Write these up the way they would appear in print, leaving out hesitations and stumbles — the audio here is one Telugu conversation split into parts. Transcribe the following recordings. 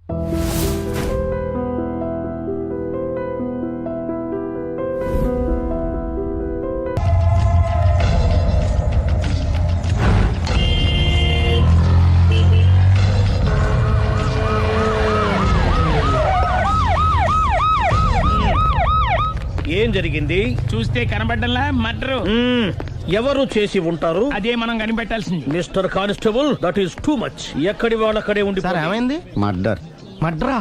ఏం జరిగింది? చూస్తే కనబడ్డంలా మర్డరు. ఎవరు చేసి ఉంటారు? అదే మనం కనిపెట్టాల్సింది. Mister constable, that is too much. ఎక్కడి వాళ్ళక్కడే ఉండి. సార్ ఏమైంది? మర్డర్. మడ్రా?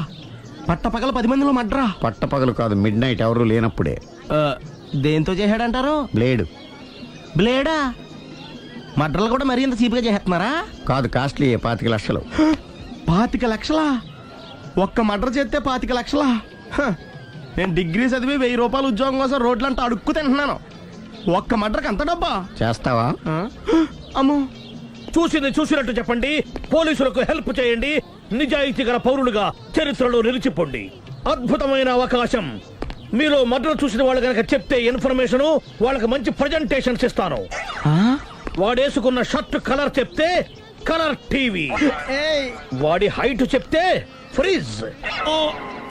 పట్టపగల 10 మందిలో మడ్రా? పట్టపగలు కాదు, మిడ్ నైట్ ఎవరు లేనప్పుడే. దేంతో చేశాడంటారు? బ్లేడ్. బ్లేడా? మడ్రలు కూడా మరీ ఇంత చీప్గా చేస్తున్నారా? కాదు, కాస్ట్లీ 25 లక్షలు. 25 లక్షలా? ఒక్క మడ్ర చేస్తే 25 లక్షలా? నేను డిగ్రీ చదివి 1000 రూపాయలు ఉద్యోగం కోసం రోడ్లంతా అడుక్కు తింటున్నాను. ఒక్క మడ్రకు అంత డబ్బా? చేస్తావా? అమ్మో. చూసింది చూసినట్టు చెప్పండి. పోలీసులకు హెల్ప్ చేయండి. నిజాయితీ గల పౌరులుగా చరిత్రలో నిలిచిపోండి. అద్భుతమైన అవకాశం. మీలో మర్డర్ చూసిన వాళ్ళు కనుక చెప్తే ఇన్ఫర్మేషన్, వాళ్ళకి మంచి ప్రజెంటేషన్స్ ఇస్తాను. వాడేసుకున్న షర్ట్ కలర్ చెప్తే కలర్ టీవీ, వాడి హైట్ చెప్తే ఫ్రిజ్,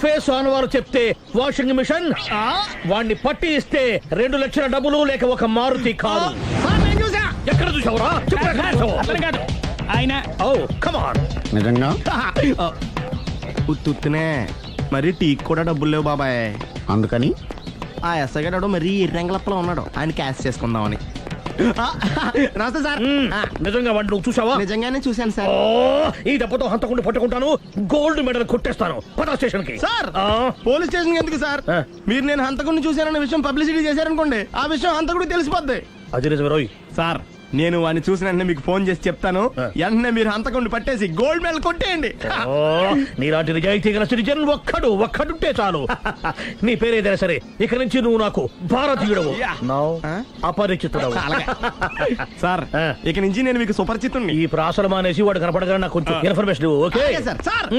ఫేస్ ఆన్ వారు చెప్తే వాషింగ్ మిషన్, వాడిని పట్టి ఇస్తే 2 లక్షల డబ్బులు లేక ఒక మారుతి కారు. ఎక్కడ చూసావురా? అతను కాదు ఆయన. Oh come on. నిజంగా? ఉత్తునే మరి టీకి కూడా డబ్బులు లేవు బాబాయ్. అందుకని ఆ ఎస్ఐ గారు మరీ ఎర్రంగలప్పలో ఉన్నాడు, ఆయన క్యాష్ చేసుకుందామని. నమస్తే సార్. నిజంగా వాడిని నువ్వు చూసావా? నిజంగానే చూశాను సార్. ఈ దెబ్బతో హంతకుండా పట్టుకుంటాను, గోల్డ్ మెడల్ కొట్టేస్తాను. పద స్టేషన్ కి. సార్, పోలీస్ స్టేషన్ ఎందుకు సార్? మీరు నేను హంతకుడిని చూశానన్న విషయం పబ్లిసిటీ చేశారనుకోండి, ఆ విషయం హంతకుడికి తెలిసిపోద్ది. అది నిజమే రోయ్. సార్, నేను వాడిని చూసిన వెంటనే మీకు ఫోన్ చేసి చెప్తాను. వెంటనే మీరు హంతకుడిని పట్టేసి గోల్డ్ మెడల్ కొట్టేయండి. నీలాంటి నిజాయితీ గల సిటిజన్ ఒక్కడుంటే చాలు. నీ పేరేదైనా సరే, ఇక నుంచి నువ్వు నాకు భారతీయుడవు, అపరిచితుడవు. సార్, ఇక నుంచి నేను మీకు సుపరిచితుణ్ణి. ఈ ప్రాసలు మానేసి వాడు కనపడగానే నాకు కొంచెం ఇన్ఫర్మేషన్ ఇవ్వు. Okay sir. సార్,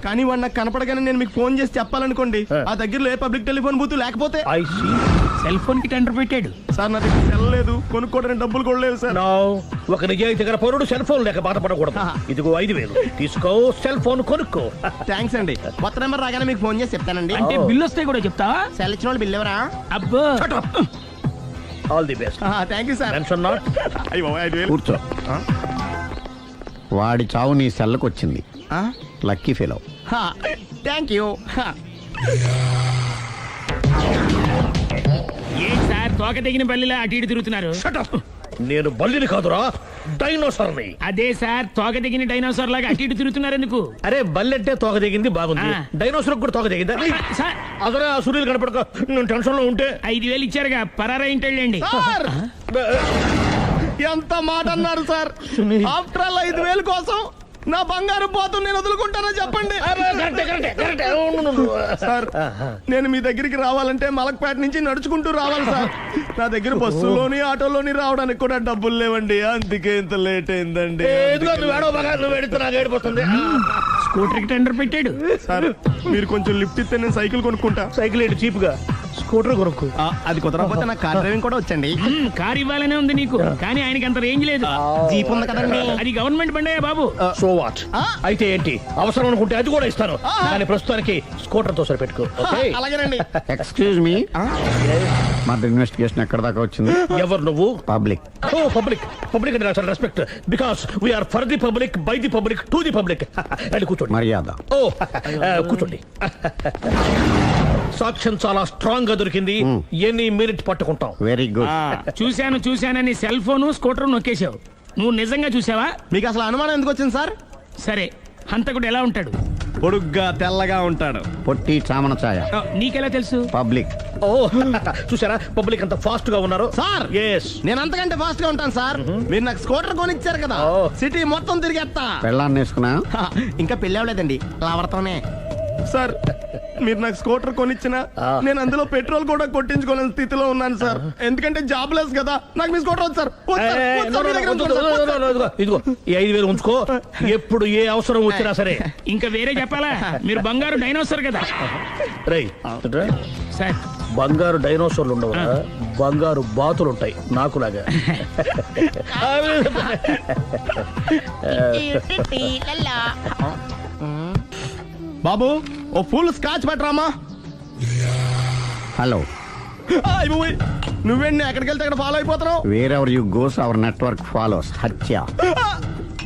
కానీ వాడు నాకు కనపడగానే నేను మీకు ఫోన్ చేసి చెప్పాలనుకోండి, ఆ దగ్గరలో ఏ పబ్లిక్ టెలిఫోన్ బూత్ లేకపోతే. సెల్ ఫోన్ కి టెండర్ పెట్టాడు. సార్, నా దగ్గర సెల్ లేదు, కొనుక్కోవడానికి డబ్బులు కూడా లేవు సార్. ఒక నిజాయితీ గల పౌరుడు సెల్ ఫోన్ లేక బాధపడకూడదు. ఇదిగో 5,000 తీసుకో, సెల్ ఫోన్ కొనుక్కో. థ్యాంక్స్ అండి. కొత్త నెంబర్ రాగానే మీకు ఫోన్ చేసి చెప్తానండి. అంటే బిల్ వస్తే కూడా చెప్తావా? సెల్ ఇచ్చిన వాళ్ళు బిల్ ఎవరా? అబ్బో. All the best. Thank you sir. Mention not. కూర్చో. వాడి చావు నీ సెల్లకు వచ్చింది. Lucky fellow. Thank you. ఏం సార్, తోక తెగిన బల్లిలా అటు ఇటు తిరుగుతున్నారు? నేను బల్లిని కాదురా, డైనోసార్ని. అదే సార్, తోక తెగిన డైనోసార్ లాగా అటు ఇటు తిరుగుతున్నారు ఎందుకు? అరే, బల్లెట్టే తోక దిగింది బాగుంది, డైనోసార్ కూడా తోక దిగిందా? సార్, అదరే ఆ సూర్యులు కనపడక నేను టెన్షన్ లో ఉంటే 5,000 ఇచ్చారుగా, పరారా ఇంటండి. ఎంత మాట అన్నారు సార్? ఆఫ్టర్ ఆల్ 5,000 కోసం నా బంగారు పోతు నేను వదులుకుంటానో చెప్పండి. సార్, నేను మీ దగ్గరికి రావాలంటే మలక్పేట నుంచి నడుచుకుంటూ రావాలి సార్. నా దగ్గర బస్సులోని ఆటోలోని రావడానికి కూడా డబ్బులు లేవండి, అందుకే ఇంత లేట్ అయిందండి. స్కూటర్ కి టెండర్ పెట్టాడు. సార్, మీరు కొంచెం లిఫ్ట్ ఇస్తే నేను సైకిల్ కొనుక్కుంటా. సైకిల్ ఏంటి చీప్ గా, స్కూటర్ కొనుక్కు. అది కుదరకపోతే నాకు కార్ డ్రైవింగ్ కూడా వచ్చండి. కార్ ఇవ్వాలనే ఉంది నీకు, కానీ ఆయనకి అంత రేంజ్ లేదు. జీప్ ఉంది కదండి. అది గవర్నమెంట్ బండే బాబు. So what? అయితే ఏంటి, అవసరం అనుకుంటే అది కూడా ఇస్తాను, కానీ ప్రస్తుతానికి స్కూటర్ తో సరిపెట్టుకో. అలాగేనండి. ఎక్స్క్యూజ్ మీ, మా ఇన్వెస్టిగేషన్ ఎక్కడ దాకా వచ్చింది? ఎవరు నువ్వు? పబ్లిక్. ఓ పబ్లిక్. పబ్లిక్ అంటే చాలా respect, because we are for the public, by the public, to the public. అది కూర్చోండి. మర్యాద. ఓ కూర్చోండి. సాక్ష్యం చాలా స్ట్రాంగ్ గా దొరికింది, ఎన్ని మినిట్ పట్టుకుంటాం. Very good. చూశానని సెల్ ఫోను స్కూటర్ నొక్కేశావు. నువ్వు నిజంగా చూసావా? మీకు అసలు అనుమానం ఎందుకు వచ్చింది సార్? సరే, హంతకుడు ఎలా ఉంటాడు? పొడుగ్గా తెల్లగా ఉంటాడు. పొట్టి చామన ఛాయ. నీకెలా తెలుసు? పబ్లిక్. ఓ చూసారా, పబ్లిక్ అంత ఫాస్ట్ గా ఉన్నారు. సార్, నేను అంతకంటే ఫాస్ట్ గా ఉంటాను సార్. మీరు నాకు స్కూటర్ కొనిచ్చారు కదా, సిటీ మొత్తం తిరిగేస్తా. పెళ్ళాన్ని వేసుకున్నా? ఇంకా పెళ్ళి అవ్వలేదండి, లావర్తోనే. సార్, మీరు నాకు స్కూటర్ కొనిచ్చిన నేను అందులో పెట్రోల్ కూడా కొట్టించుకోలేని స్థితిలో ఉన్నాను సార్. ఎందుకంటే జాబ్ లెస్ కదా, నాకు మీ స్కూటర్ వద్దు సార్. ఇదిగో ఈ 5,000 ఉంచుకో, ఎప్పుడు ఏ అవసరం వచ్చినా సరే. ఇంకా వేరే చెప్పాలా? మీరు బంగారు డైనోసార్ కదా. రై సార్, బంగారు డైనోసార్లు ఉండవు, బంగారు బాతులు ఉంటాయి నాకులాగా. బాబు ఓ ఫుల్ స్కాచ్ పెట్టరామా. హలో, నువ్వేంటి ఎక్కడికి వెళ్తే అక్కడ ఫాలో అయిపోతున్నావు? Wherever you goes our network follows. హత్య.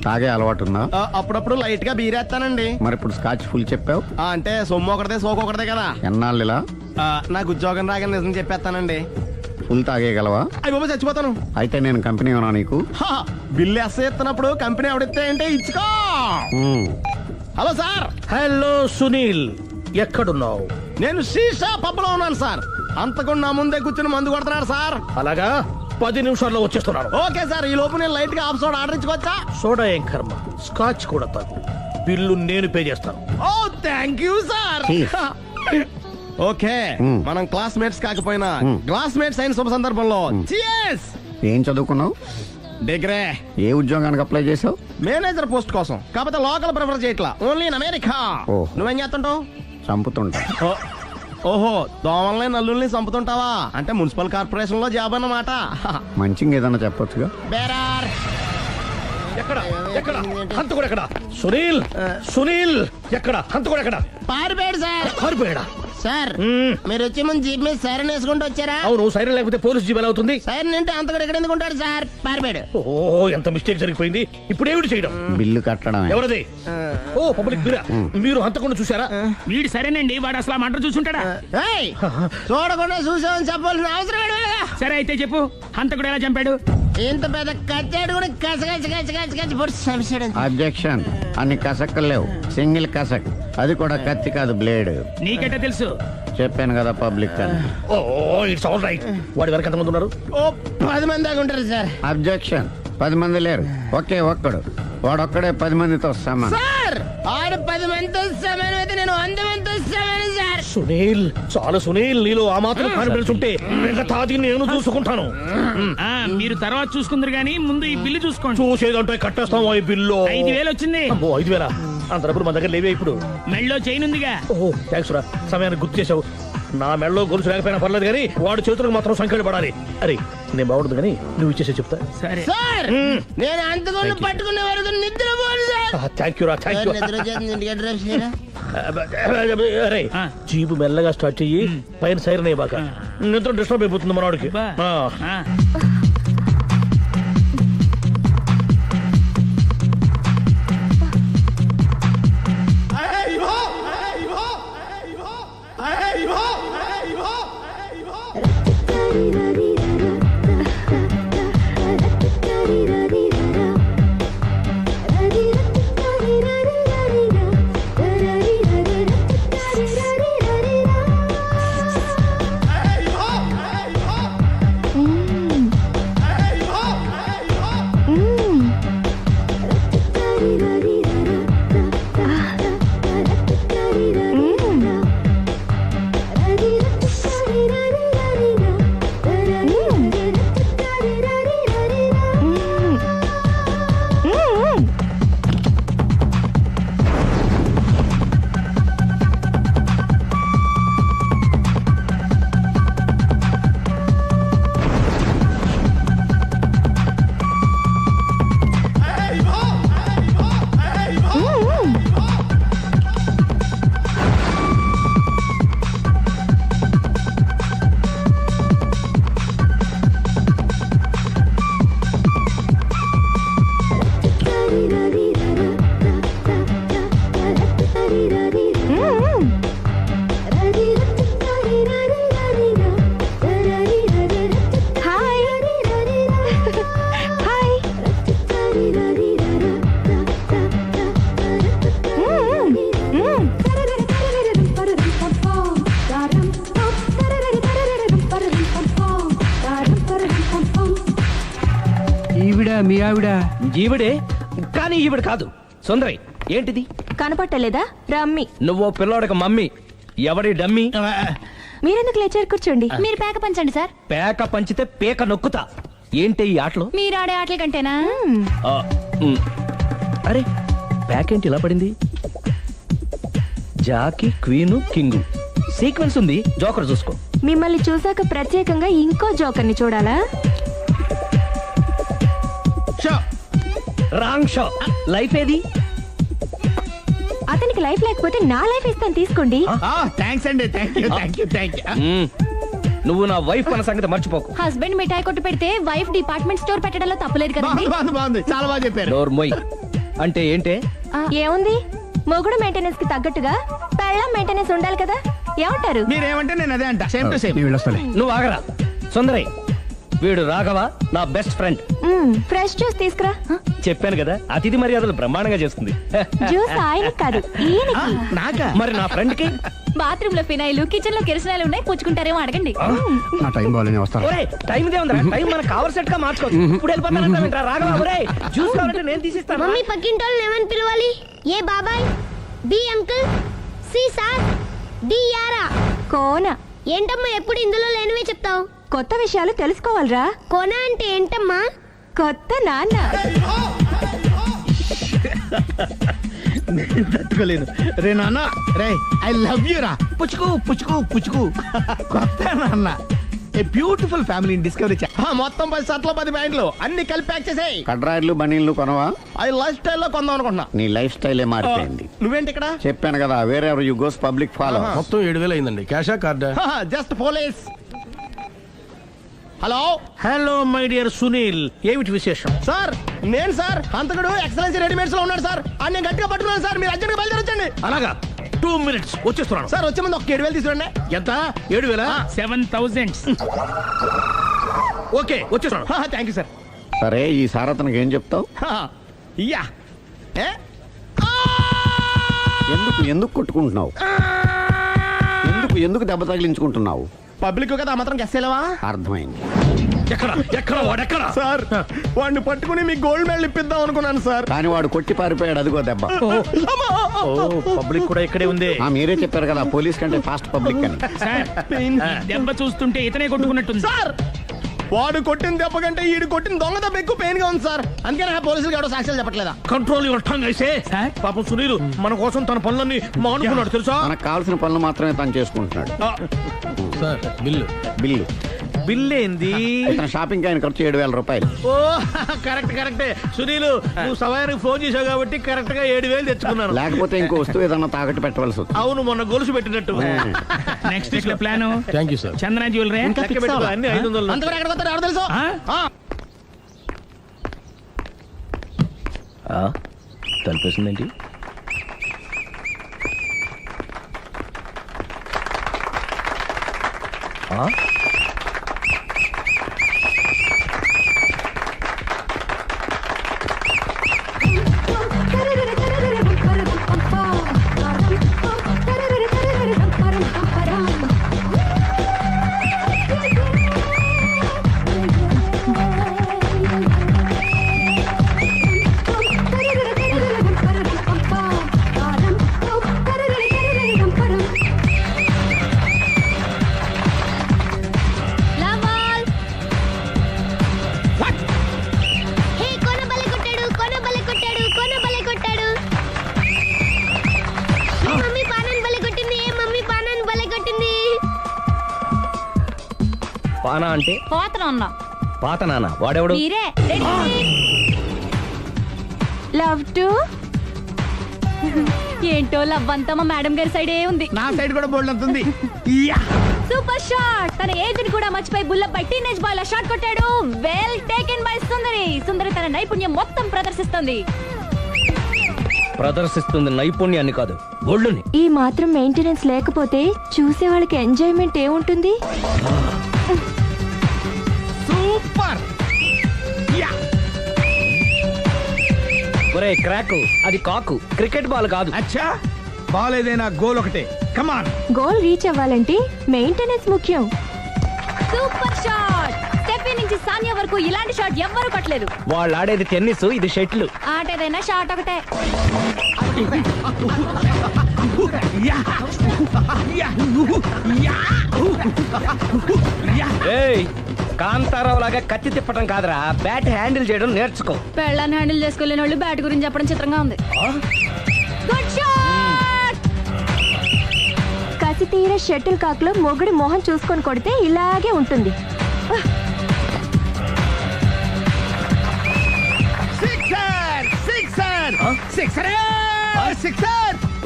తాగే అలవాటు ఉందా? అప్పుడప్పుడు లైట్ గా బీరేస్తానండి. మరి ఇప్పుడు స్కాచ్ ఫుల్ చెప్పావు. అంటే సొమ్ము ఒకటిదే సోకు ఒకటిదే కదా. ఎన్నాళ్ళు ఇలా? నాకు ఉద్యోగం రాగానే నిజం చెప్పేస్తానండి. ఫుల్ తాగేయగలవా? అయ్యి బాబు చచ్చిపోతాను. అయితే నేను కంపెనీ ఉన్నా నీకు. బిల్లు ఎస్ ఎత్తినప్పుడు కంపెనీ ఎవడితే అంటే ఇచ్చుకో. Hello sir. హలో సునీల్, ఎక్కడున్నావు? నేను శీషా పబ్లో ఉన్నాను సార్. అంతకుండా నా ముందే కూర్చుని మందు కొడుతున్నాడు సార్. అలాగా, 10 నిమిషాల్లో వచ్చేస్తున్నాను. ఓకే సార్, ఈ లోపు నేను లైట్ గా హాఫ్ సోడా ఆర్డర్ ఇచ్చుకోవచ్చా? సోడా ఏం కర్మ, స్కాచ్ కూడా తాగు. బిల్లు నేను పే చేస్తాను. Oh thank you sir. Cheers. Okay, మనం క్లాస్మేట్స్ కాకపోయినా క్లాస్మేట్స్ అయిన శుభ సందర్భంలో cheers. ఏం చదువుకున్నావు? డిగ్రీ. ఏ ఉద్యోగానికి అప్లై చేసావు? మేనేజర్ పోస్ట్ కోసం. కాకపోతే లోకల్ ప్రిఫర్ చేయట్లా, ఓన్లీ ఇన్ అమెరికా. ఓ. నువ్వేం చేస్తుంటావు? చంపుతుంటా. ఓహో, దోమల్ని నల్లుల్ని చంపుతుంటావా? అంటే మున్సిపల్ కార్పొరేషన్ లో జాబ్ అన్నమాట. మంచిగా ఏదన్నా చెప్పొచ్చుగా. బేరార్. ఎక్కడ ఎక్కడ హంతకుడు ఎక్కడ? సునీల్, సునీల్ ఎక్కడ? హంతకుడు ఎక్కడ? పారిపోయాడు సార్. పారిపోయాడా? సార్ మీరు వచ్చే ముందు జీప్ మీద సైరన్ వేసుకుంటూ వచ్చారా? అవును, సైరన్ లేకపోతే పోలీస్ జీవన్ అవుతుంది. సైరన్ అంటే అంతకుడు ఎక్కడ ఎందుకు ఉంటాడు సార్? పారిపోయాడు. ఓ, ఎంత మిస్టేక్ జరిగిపోయింది. ఇప్పుడు ఏమిటి చేయడం? బిల్లు కట్టడమే. ఎవరది? ఓ, పబ్లిక్ బిరా. మీరు హంతకుండా చూసారా? వీడు సరేనండి, వాడు అసలు ఆ మంట చూసుంటాడా? ఏయ్, చూడకుండా చూసామని చెప్పాల్సిన అవసరం ఏంటి లేదా? సరే అయితే చెప్పు, హంతకుడు ఎలా చంపాడు? ఇంత పెద్ద కచ్చాడు కూడా కచ్చ పొడి సమస్యడు. అబ్జెక్షన్. అన్ని కసక్కలు లేవు, సింగిల్ కసక్. అది కూడా కత్తి కాదు, బ్లేడ్. నీకెట్టా తెలుసు? చెప్పాను కదా పబ్లిక్ అని. ఓ, ఇట్స్ ఆల్ రైట్. వాడి వరకు ఎంతమంది ఉన్నారు? ఓ 10 మంది దాకా ఉంటారు సార్. అబ్జెక్షన్. 10 మంది లేరు, ఒకే ఒక్కడు. వాడొక్కడే 10 మందితో సమానం. సార్ ఆడు 10 మందితో సమానం అయితే నేను 100 మందితో సమానం సార్. సునీల్, చాలా సునీల్, నీలో ఆ మాత్రం కాన్ఫిడెన్స్ ఉంటే మిగతాది నేను చూసుకుంటాను. ఆ, మీరు తర్వాత చూసుకుందరు గానీ ముందు ఈ బిల్లు చూసుకోండి. చూసేదంటే కట్టేస్తాం ఈ బిల్లు. 5,000 వచ్చింది. అమ్మో, 5,000? అంత డబ్బులు మన దగ్గర లేవే ఇప్పుడు. మెళ్ళో చైన్ ఉందిగా. ఓహో, థ్యాంక్స్ రా, సమయానికి గుర్తు చేసావు. నా మెడలో గొలుసు లేకపోయినా పర్లేదు కానీ వాడి చేతులకు మాత్రం సంఖ్యలు పడాలి. అరే, నేను బాగుండదు కానీ నువ్వు ఇచ్చేసే చెప్తా. సరే సార్ నేను అంతకుండా పట్టుకునే వరకు నిద్రపోను సార్. థ్యాంక్ యూ రా, థ్యాంక్ యూ. నిద్ర వచ్చేస్తుంది, ఇంటికి డ్రైవ్ చేయరా? అరే, ఆ. జీపు మెల్లగా స్టార్ట్ చెయ్యి, పైన సైరన్ అయ్యి బాగా. నిద్ర డిస్టర్బ్ అయిపోతుంది మనవాడికి. బా. ఆ. మీ ఆవిడ ఈవిడే, కానీ ఈవిడ కాదు. సుందరి, ఏంటిది? కనపట్టలేదా? రమ్మి. నువ్వు పిల్లోడికి మమ్మీ. ఎవడి డమ్మీ? మీరెందుకు లేచారు? కూర్చోండి. మీరు పేక పంచండి సార్. పేక పంచితే పేక నొక్కుతా. ఏంటి ఈ ఆటలు? మీరు ఆడే ఆటల కంటేనా? ఆ, అరే, పేక ఏంటి ఇలా పడింది? జాకీ, క్వీను, కింగు సీక్వెన్స్ ఉంది. జోకర్ చూసుకో. మిమ్మల్ని చూసాక ప్రత్యేకంగా ఇంకో జోకర్ని చూడాలా? Wrong show. లైఫ్ ఏది? అతనికి మీకు లైఫ్ లేకపోతే నా లైఫ్ ఇస్తాను తీసుకోండి. థ్యాంక్స్ అండి, థ్యాంక్ యూ. నువ్వు నా వైఫ్ అన్న సంగతి మర్చిపోకు. హస్బెండ్ మిఠాయి కొట్టు పెడితే వైఫ్ డిపార్ట్మెంట్ స్టోర్ పెట్టడంలో తప్పలేదు కదండి. బాగుంది, చాలా బాగా చెప్పారు. డోర్ మొయ్ అంటే ఏంటే? ఏముంది, మొగుడు మెయింటెనెన్స్ కి తగ్గట్టుగా పెళ్ళం మెయింటెనెన్స్ ఉండాలి కదా. ఏమంటారు? మీరేమంటే నేను అదే అంట, సేమ్ టు సేమ్. నువ్వు ఆగరా సుందరై. వీడు రాఘవ నా బెస్ట్ ఫ్రెండ్. ఫ్రెష్ జ్యూస్ తీసుకురా. చెప్పాను కదా, అతిథి మర్యాదలు బ్రహ్మాండంగా చేస్తుంది. జ్యూస్ ఆయనకి కాదు ఈయనకి. నాకా? మరి నా ఫ్రెండ్ కి బాత్రూమ్ లో ఫినాయిల్, కిచెన్ లో కిరసనాయిలు ఉన్నాయి, పుచ్చుకుంటారేమో అడగండి. నా టైం బాగాలేని వస్తాను. ఒరే టైం ఇదే ఉందిరా, టైం మనకు కవర్ సెట్ గా మార్చుకోవచ్చు. ఇప్పుడు వెళ్ళిపోతానంటా రాఘవ. ఒరే జ్యూస్ కావాలంటే నేను తీసిస్తాను. మమ్మీ పక్కింటోళ్ళని ఏమని పిలవాలి? ఏ బాబాయ్, B uncle, C sir, D యారా. కోన. ఏంటమ్మా ఎప్పుడు ఇందులో లేనివే చెప్తావు? కొత్త విషయాలు తెలుసుకోవాలిరా. కోన అంటే ఏంటమ్మా? కొత్త నాన్న. తట్టుకోలేను రే నాన్న. రే ఐ లవ్ యూ రా. పుచ్చుకు పుచ్చుకు పుచ్చుకు. కొత్త నాన్న. A beautiful family discovery. మొత్తం 10 షర్ట్లు 10 ప్యాంట్లు అన్ని కలిపి ప్యాక్ చేసేయ్. కడ్రాయిలు బనీళ్లు కొనవా? అవి లైఫ్ స్టైల్లో కొందాం అనుకుంటున్నా. నీ లైఫ్ స్టైలే మారిపోయింది. నువ్వేంటి ఇక్కడ? చెప్పాను కదా, వేరే ఎవరు యు గోస్ పబ్లిక్ ఫాలో. మొత్తం 7,000 అయిందండి. క్యాషా కార్డా? Just police. Hello hello my dear Sunil, ఏమిటి విశేషం? సార్, నేను సార్ హంతకుడు ఎక్సలెన్సీ రెడీమేడ్స్ లో ఉన్నాడు సార్. అని నేను గట్టిగా పట్టుకున్నాను సార్. మీరు అర్జెంట్గా బయలుదేరొచ్చండి. అలాగా, 2 minutes వచ్చేస్తున్నాను. సార్ వచ్చే ముందు ఒక 7,000 తీసుకోండి. ఎంత? 7,000? 7,000. ఓకే వచ్చేస్తున్నాను. Thank you sir. సరే, ఈ సార్ అతనికి ఏం చెప్తావు? యా ఏ ఎందుకు కొట్టుకుంటున్నావు? ఎందుకు దెబ్బ తగిలించుకుంటున్నావు? పబ్లిక్ కదా మాత్రం గెస్సేలేవా? అర్థమైంది. ఎక్కడ వాడెక్కడ? సార్, వాడిని పట్టుకుని మీ గోల్డ్ మెడల్ ఇప్పిద్దాం అనుకున్నాను సార్. కానీ వాడు కొట్టి పారిపోయాడు, అదిగో దెబ్బ. పబ్లిక్ కూడా ఇక్కడే ఉంది. మీరే చెప్పారు కదా, పోలీస్ కంటే ఫాస్ట్ పబ్లిక్ అని. సార్ దెబ్బ చూస్తుంటే ఇతనే కొట్టుకున్నట్టుంది. సార్, వాడు కొట్టిన దెబ్బ కంటే ఈడు కొట్టిన దొంగ దెబ్బ ఎక్కువ పెయిన్ గా ఉంది సార్. అందుకని ఆ పోలీసులు ఎవడో సాక్ష్యాలు చెప్పట్లేదా? కంట్రోల్ యువర్ టంగ్ అయితే. సార్? పాపం సునీల్ మన కోసం తన పనులన్నీ మానుకున్నాడు తెలుసా? మనకు కావాల్సిన పనులు మాత్రమే తను చేసుకుంటున్నాడు. Sir bill. బిల్లు బిల్ ఏంది? ఇతను షాపింగ్ ఆయన ఖర్చు 7,000 రూపాయలు. ఓ కరెక్టే సునీల్, నువ్వు సమయానికి ఫోన్ చేసావు కాబట్టి కరెక్ట్ గా 7,000 తెచ్చుకున్నాను. లేకపోతే ఇంకో వస్తువు ఏదన్నా తాకట్టు పెట్టవలసి వస్తుంది. అవును, మొన్న గొలుసు పెట్టినట్టు. నెక్స్ట్ వీక్ లో plan thank you sir. Chandana jewellery. లెక్క పెట్టుకో, అన్ని 500. అంతవరకు ఎక్కడ పోతారు ఎవరు తెలుసు? తలిపేసిందేంటి? పానా అంటే పాత నాన్న. వాడెవడు? లవ్ టు ఏంటో లవ్ అంతా మా మేడం గారి సైడే ఉంది. నా సైడ్ కూడా బోల్డ్ అంతుంది. Super shot. తన ఏజ్ ని కూడా మర్చిపోయి బుల్లపై టీనేజ్ బాయ్ లా షాట్ కొట్టాడు. వెల్ టేకెన్ బై సుందరి తన నైపుణ్యం మొత్తం ప్రదర్శిస్తుంది నైపుణ్యాన్ని కాదు, ఒళ్ళుని. ఈ మాత్రం మెయింటెనెన్స్ లేకపోతే చూసే వాళ్ళకి ఎంజాయ్మెంట్ ఏముంటుంది? సూపర్. ఒరే క్రాకు, అది కాకు, క్రికెట్ బాల్ కాదు. అచ్చా, బాల్ ఏదైనా గోల్ ఒకటే. కమాన్. గోల్ రీచ్ అవ్వాలంటే మెయింటెనెన్స్ ముఖ్యం. Super shot. స్టెఫీ నుంచి సానియా వరకు ఇలాంటి షాట్ ఎవ్వరూ కొట్టలేదు. వాళ్ళు ఆడేది టెన్నిస్, ఇది షటిల్. ఆట ఏదైనా షాట్ ఒకటే. కాంతారావు లాగా కత్తి తిప్పటం కాదురా, బ్యాట్ హ్యాండిల్ చేయడం నేర్చుకో. పెళ్ళాన్ని హ్యాండిల్ చేసుకోలేని వాళ్ళు బ్యాట్ గురించి చెప్పడం చిత్రంగా ఉంది. Good shot. కసి తీర షటిల్ కాక్ లో మొగుడి మొహం చూసుకొని కొడితే ఇలాగే ఉంటుంది.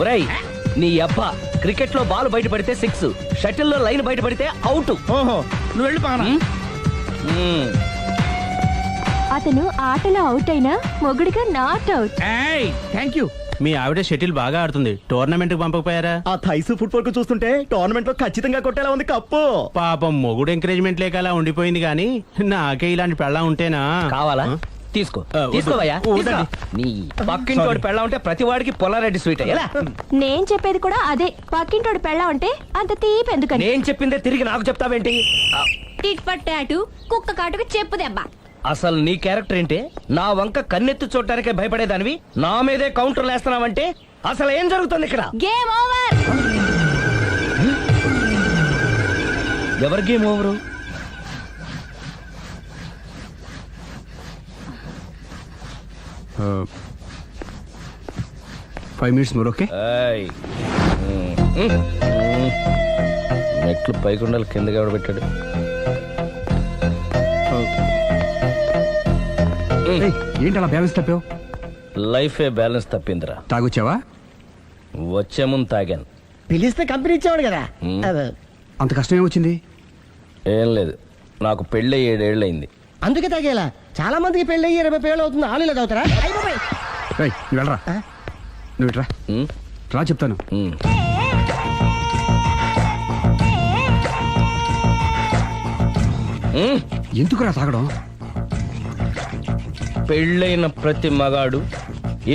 ఒరేయ్ నీ అబ్బా క్రికెట్ లో బాల్ బయట పడితే 6, షటిల్ లో లైన్ బయట పడితే అవుట్. ఓహో నువ్వు వెళ్ళి పానా. అతను ఆటలో అవుట్ అయినా మొగుడిగా నాట్ అవుట్. Thank you. మీ ఆవిడ షటిల్ బాగా ఆడుతుంది, టోర్నమెంట్ కి పంపకపోయారా? ఆ థైస్ ఫుట్బాల్ కు చూస్తుంటే టోర్నమెంట్ లో ఖచ్చితంగా కొట్టేలా ఉంది కప్పు. పాపం మొగుడు ఎంకరేజ్మెంట్ లేక అలా ఉండిపోయింది కానీ నాకే ఇలాంటి పెళ్ళం ఉంటేనా. కావాలా తీసుకో వద్దు. తీసుకోవయ్యా వద్దండి. తీసుకో. నీ పక్కింటోడి పెళ్ళ ఉంటే ప్రతి వాడికి పొలారెడ్డి స్వీట్ ఎలా? నేను చెప్పేది కూడా అదే. పక్కింటోడు పెళ్ళా ఉంటే అంత తీపి ఎందుకని? నేను చెప్పిందే తిరిగి నాకు చెప్తావేంటి? టిట్ ఫర్ టాటు, కుక్క కాటుకు చెప్పు దెబ్బ. అసలు నీ క్యారెక్టర్ ఏంటి? నా వంక కన్నెత్తి చూడటానికే భయపడేదానివి నా మీదే కౌంటర్లు వేస్తున్నావంటే అసలు ఏం జరుగుతుంది ఇక్కడ? Game over. ఎవరి game over? 5 minutes more, okay? ఏయ్. మెట్లు పైకుండలు కిందకి ఎవడ పెట్టాడు? ఏయ్, ఏంటి అలా బ్యాలెన్స్ తప్పావు? లైఫే బ్యాలెన్స్ తప్పిందిరా. తాగొచ్చావా? వచ్చే ముందు తాగాను. పిలిస్తే కంపెనీ ఇచ్చేవాడు కదా. అంత కష్టం ఏమొచ్చింది? ఏం లేదు, నాకు పెళ్ళి 7 ఏళ్ళు అయింది. అందుకే తాగేలా. చాలా మందికి పెళ్లి 20 ఏళ్ళు అవుతుంది. ఆలు ఇలా తాగుతారా? ఏయ్, నువ్వు వెళ్ళరా. నువ్వు ఇట్రా ఉమ్, రా చెప్తాను. ఉమ్. ఉమ్, ఎందుకురా తాగడం? పెళ్ళైన ప్రతి మగాడు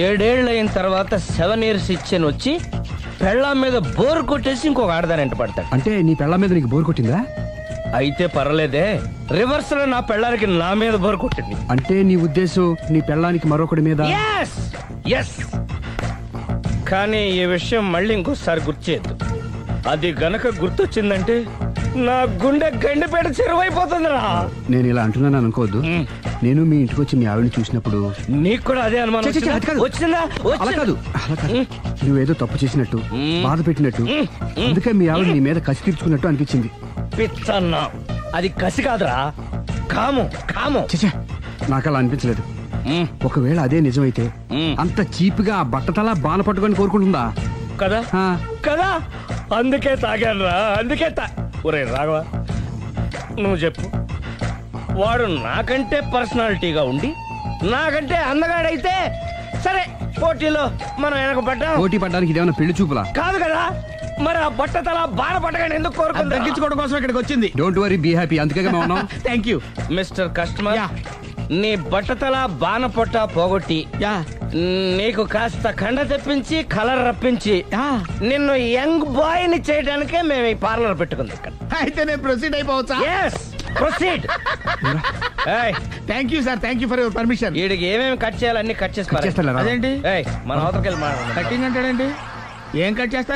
7 ఏళ్ళు అయిన తర్వాత 7 years ఇచ్చాను వచ్చి పెళ్ళాం మీద బోర్ కొట్టేసి ఇంకొక ఆడదానంట పడతాడు. అంటే నీ పెళ్ళ మీద నీకు బోర్ కొట్టిందా? అయితే పర్లేదే, రివర్స్ లో నా పెళ్ళానికి నా మీద బోర్ కొట్టింది. అంటే నీ ఉద్దేశం నీ పెళ్ళానికి మరొకటి మీద? Yes! Yes! కానీ ఈ విషయం మళ్ళీ ఇంకోసారి గుర్తు చేయొద్దు. అది గనక గుర్తొచ్చిందంటే నా గుండె గండిపేట చెరువైపోతుందిరా. నేను ఇలా అంటున్నాను అనుకోవద్దు. నేను మీ ఇంటికి వచ్చి మీ ఆవిడని చూసినప్పుడు నీకు కూడా అదే అనుమానం ఛీ, ఛీ, అది కాదు. వచ్చిందా? అలా కాదు, అలా కాదు. నువ్వేదో తప్పు చేసినట్టు, బాధ పెట్టినట్టు, అందుకే మీ ఆవిడ నీ మీద కసి తీర్చుకున్నట్టు అనిపించింది. పిచ్చన్నా, అది కసి కాదురా, కాము కాము. చచ్చా, నాకు అలా అనిపించలేదు. ఒకవేళ అదే నిజమైతే అంత చీప్ గా ఆ బట్టతలా బాన పట్టుకొని కోరుకుంటుందా? కదా ఆ, కదా, అందుకే తాగాను రా, అందుకే ఒరే రాఘవ, నువ్వు చెప్పు, వాడు నాకంటే పర్సనాలిటీగా ఉండి నాకంటే అందగాడైతే సరే, పోటీలో మనం వెనక పడ్డాం. పోటీ పడ్డానికి ఇదేమన్నా పెళ్లి చూపులా? కాదు కదా, మరి ఆ బట్టతల బాన పట్టగానే ఎందుకు కోరుకుంటా? తగ్గించుకోవడం కోసం ఇక్కడికి వచ్చింది. Don't worry, be happy. అందుకే మేము ఉన్నాం. Thank you. మిస్టర్ కస్టమర్, నీ బట్టతల బాన పొట్ట పోగొట్టి నీకు కాస్త కండ తెప్పించి కలర్ రప్పించి నిన్ను యంగ్ బాయ్ ని చేయడానికే మేము ఈ పార్లర్ పెట్టుకుంది ఇక్కడ. అయితే నేను ప్రొసీడ్ అయిపోవచ్చా? Yes, proceed. Thank you sir, thank you for your permission. వీడికి ఏమేమి కట్ చేయాలి అన్ని కట్ చేసి చేస్తాను రా. అదేంటి మన అవతలకి వెళ్ళి మాట్లాడండి. కటింగ్ అంటాడండి. ఏం కట్ చేస్తారు?